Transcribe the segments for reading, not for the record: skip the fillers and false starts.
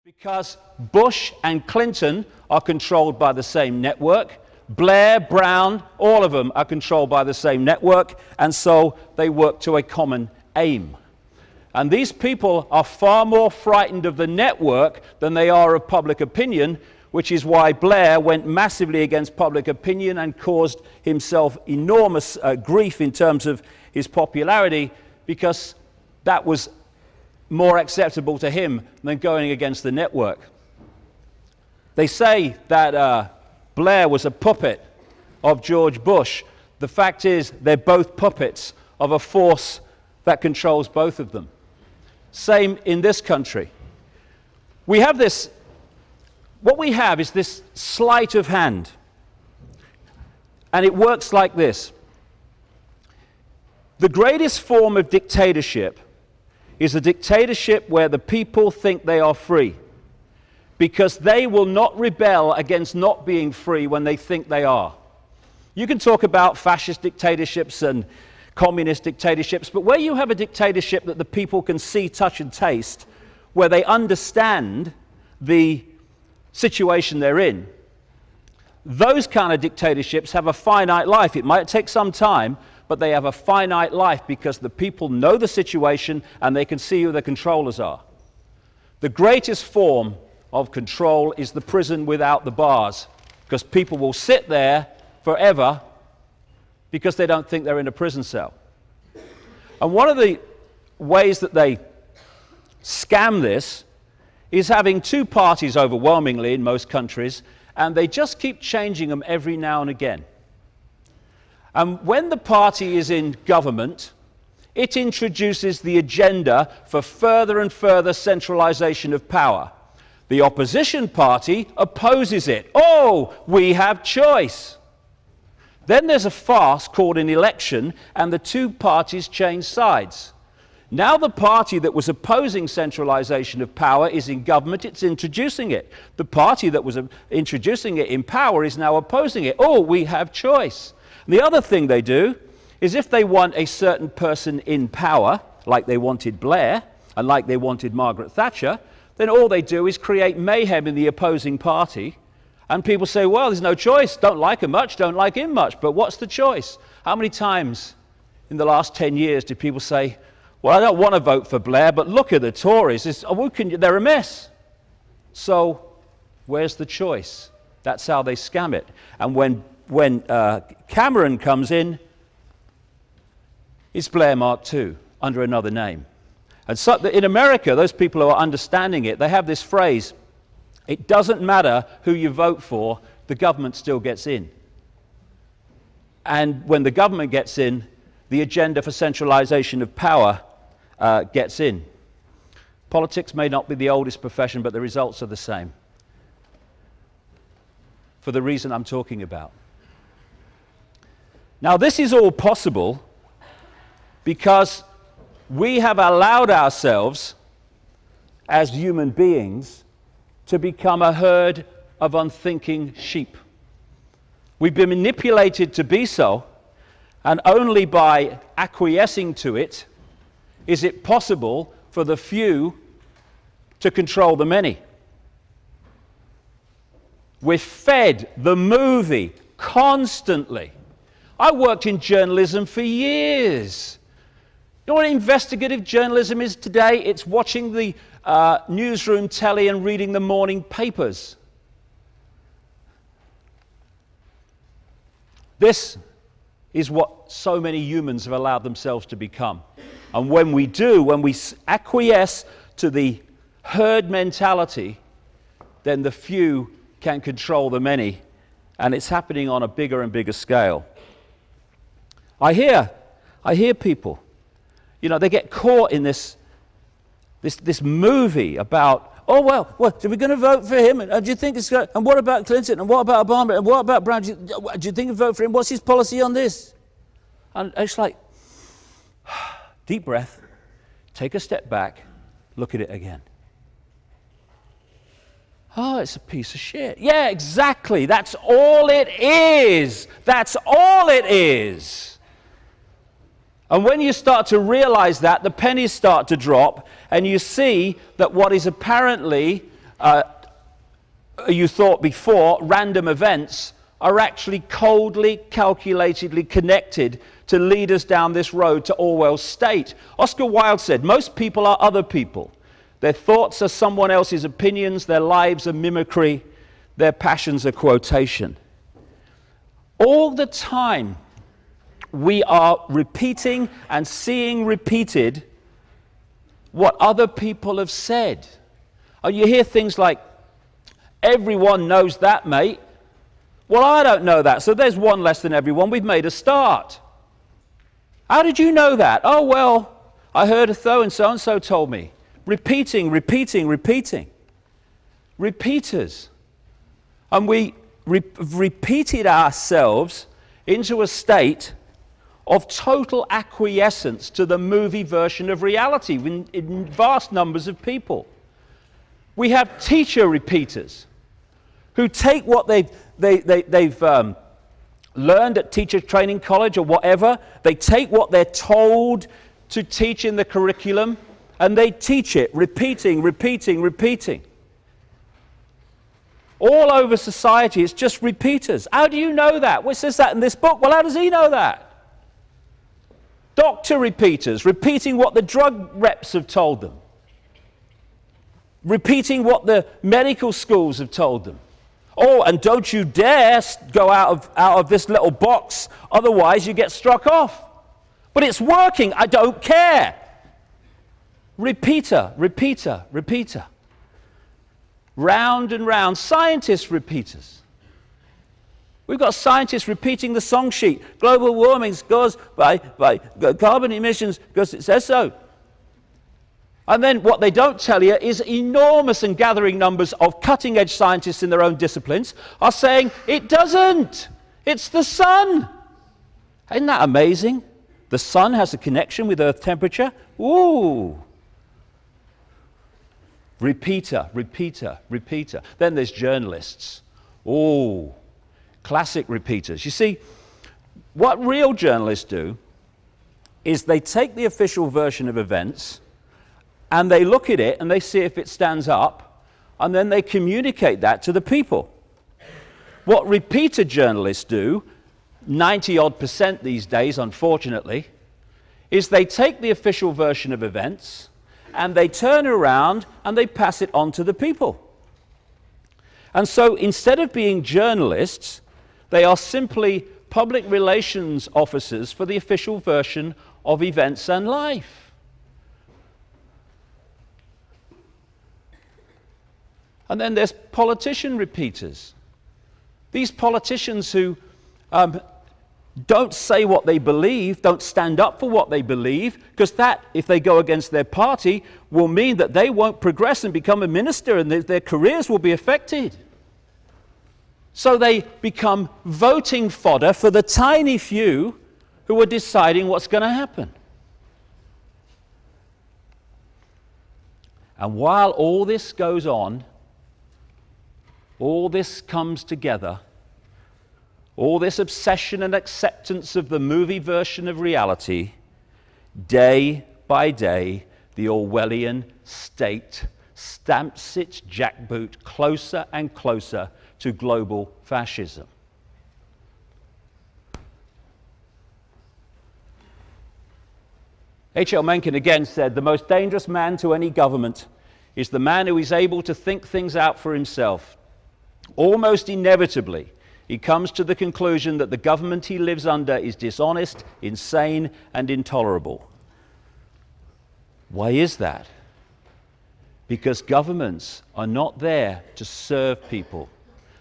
Because Bush and Clinton are controlled by the same network. Blair, Brown, all of them are controlled by the same network, and so they work to a common aim. And these people are far more frightened of the network than they are of public opinion, which is why Blair went massively against public opinion and caused himself enormous grief in terms of his popularity, because that was more acceptable to him than going against the network. They say that Blair was a puppet of George Bush. The fact is, they're both puppets of a force that controls both of them. Same in this country. We have this, what we have is this sleight of hand. And it works like this. The greatest form of dictatorship is a dictatorship where the people think they are free, because they will not rebel against not being free when they think they are. You can talk about fascist dictatorships and communist dictatorships, but where you have a dictatorship that the people can see, touch, and taste, where they understand the situation they're in, those kind of dictatorships have a finite life. It might take some time, but they have a finite life because the people know the situation and they can see who the controllers are. The greatest form of control is the prison without the bars, because people will sit there forever because they don't think they're in a prison cell. And one of the ways that they scam this is having two parties overwhelmingly in most countries, and they just keep changing them every now and again. And when the party is in government, it introduces the agenda for further and further centralization of power. The opposition party opposes it. Oh, we have choice. Then there's a farce called an election, and the two parties change sides. Now the party that was opposing centralization of power is in government, it's introducing it. The party that was introducing it in power is now opposing it. Oh, we have choice. The other thing they do is, if they want a certain person in power, like they wanted Blair and like they wanted Margaret Thatcher, then all they do is create mayhem in the opposing party, and people say, well, there's no choice, don't like him much, don't like him much, but what's the choice? How many times in the last 10 years did people say, well, I don't want to vote for Blair, but look at the Tories, they're a mess. So where's the choice? That's how they scam it. And when Cameron comes in, it's Blair Mark II, under another name. And so in America, those people who are understanding it, they have this phrase, it doesn't matter who you vote for, the government still gets in. And when the government gets in, the agenda for centralization of power gets in. Politics may not be the oldest profession, but the results are the same, for the reason I'm talking about. Now, this is all possible because we have allowed ourselves, as human beings, to become a herd of unthinking sheep. We've been manipulated to be so, and only by acquiescing to it is it possible for the few to control the many. We're fed the movie constantly. I worked in journalism for years. You know what investigative journalism is today? It's watching the newsroom telly and reading the morning papers. This is what so many humans have allowed themselves to become. And when we do, when we acquiesce to the herd mentality, then the few can control the many, and it's happening on a bigger and bigger scale. I hear people, you know, they get caught in this movie about, oh, well, are we going to vote for him? And do you think it's going to, and what about Clinton? And what about Obama? And what about Brown? Do you think you vote for him? What's his policy on this? And it's like, deep breath, take a step back, look at it again. Oh, it's a piece of shit. Yeah, exactly. That's all it is. That's all it is. And when you start to realize that, the pennies start to drop, and you see that what is apparently you thought before, random events are actually coldly, calculatedly connected to lead us down this road to Orwell's state. Oscar Wilde said, most people are other people. Their thoughts are someone else's opinions, their lives are mimicry, their passions are quotation. All the time we are repeating and seeing repeated what other people have said. And you hear things like, everyone knows that, mate. Well, I don't know that, so there's one less than everyone. We've made a start. How did you know that? Oh, well, I heard a so-and-so told me. Repeating, repeating, repeating. Repeaters. And we repeated ourselves into a state of total acquiescence to the movie version of reality in vast numbers of people. We have teacher repeaters who take what they've learned at teacher training college or whatever, they take what they're told to teach in the curriculum, and they teach it, repeating, repeating, repeating. All over society, it's just repeaters. How do you know that? Well, it says that in this book. Well, how does he know that? Doctor repeaters, repeating what the drug reps have told them. Repeating what the medical schools have told them. Oh, and don't you dare go out of this little box, otherwise you get struck off. But it's working, I don't care. Repeater, repeater, repeater. Round and round. Scientists repeaters. We've got scientists repeating the song sheet. Global warming goes by carbon emissions because it says so. And then what they don't tell you is enormous and gathering numbers of cutting-edge scientists in their own disciplines are saying, it doesn't. It's the sun. Isn't that amazing? The sun has a connection with Earth temperature. Ooh. Repeater, repeater, repeater. Then there's journalists. Oh, classic repeaters. You see, what real journalists do is they take the official version of events and they look at it and they see if it stands up, and then they communicate that to the people. What repeater journalists do, 90-odd% these days, unfortunately, is they take the official version of events and they turn around and they pass it on to the people. And so instead of being journalists, they are simply public relations officers for the official version of events and life. And then there's politician repeaters. These politicians who don't say what they believe, don't stand up for what they believe, because that, if they go against their party, will mean that they won't progress and become a minister, and their careers will be affected. So they become voting fodder for the tiny few who are deciding what's going to happen. And while all this goes on, all this comes together, all this obsession and acceptance of the movie version of reality, day by day, the Orwellian state stamps its jackboot closer and closer to global fascism. H.L. Mencken again said, the most dangerous man to any government is the man who is able to think things out for himself. Almost inevitably, he comes to the conclusion that the government he lives under is dishonest, insane, and intolerable. Why is that? Because governments are not there to serve people.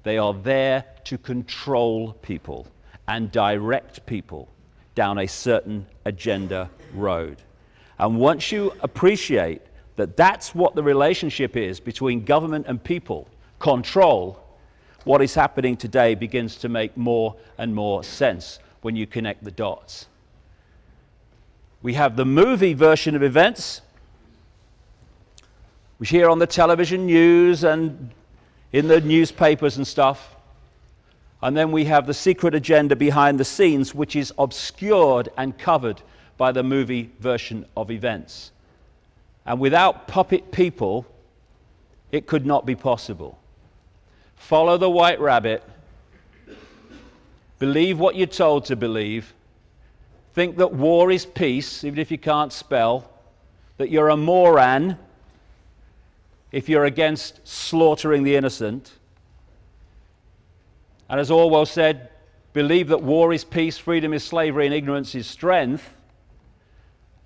They are there to control people and direct people down a certain agenda road. And once you appreciate that that's what the relationship is between government and people, control, what is happening today begins to make more and more sense when you connect the dots. We have the movie version of events, which hear on the television news and in the newspapers and stuff. And then we have the secret agenda behind the scenes, which is obscured and covered by the movie version of events. And without puppet people it could not be possible. Follow the white rabbit. Believe what you're told to believe. Think that war is peace, even if you can't spell. That you're a moron if you're against slaughtering the innocent. And as Orwell said, believe that war is peace, freedom is slavery, and ignorance is strength.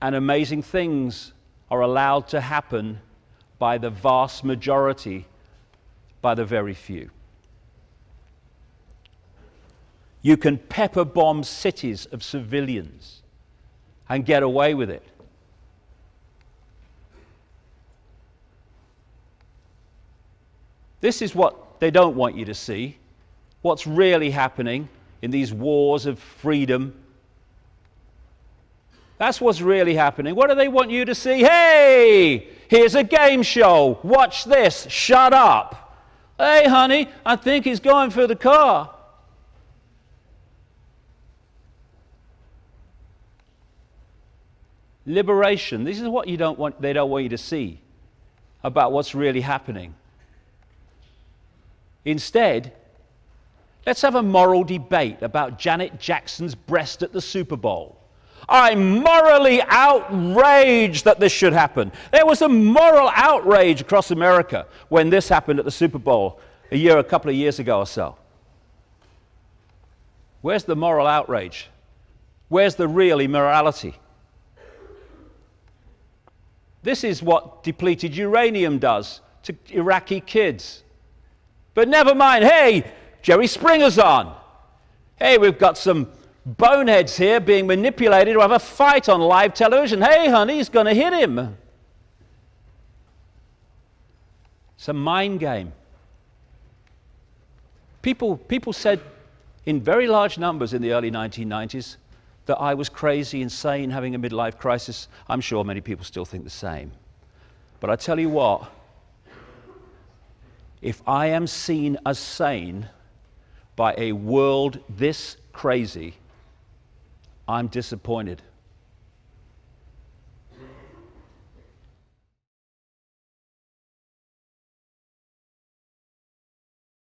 And amazing things are allowed to happen by the vast majority, by the very few. You can pepper bomb cities of civilians and get away with it. This is what they don't want you to see, what's really happening in these wars of freedom. That's what's really happening. What do they want you to see? Hey, here's a game show. Watch this. Shut up. Hey, honey, I think he's going for the car. Liberation. This is what they don't want you to see about what's really happening. Instead, let's have a moral debate about Janet Jackson's breast at the Super Bowl. I'm morally outraged that this should happen. There was a moral outrage across America when this happened at the Super Bowl a couple of years ago or so. Where's the moral outrage? Where's the real immorality? This is what depleted uranium does to Iraqi kids. But never mind, hey, Jerry Springer's on. Hey, we've got some boneheads here being manipulated to have a fight on live television. Hey, honey, he's going to hit him. It's a mind game. People said in very large numbers in the early 1990s that I was crazy, insane, having a midlife crisis. I'm sure many people still think the same. But I tell you what, if I am seen as sane by a world this crazy, I'm disappointed.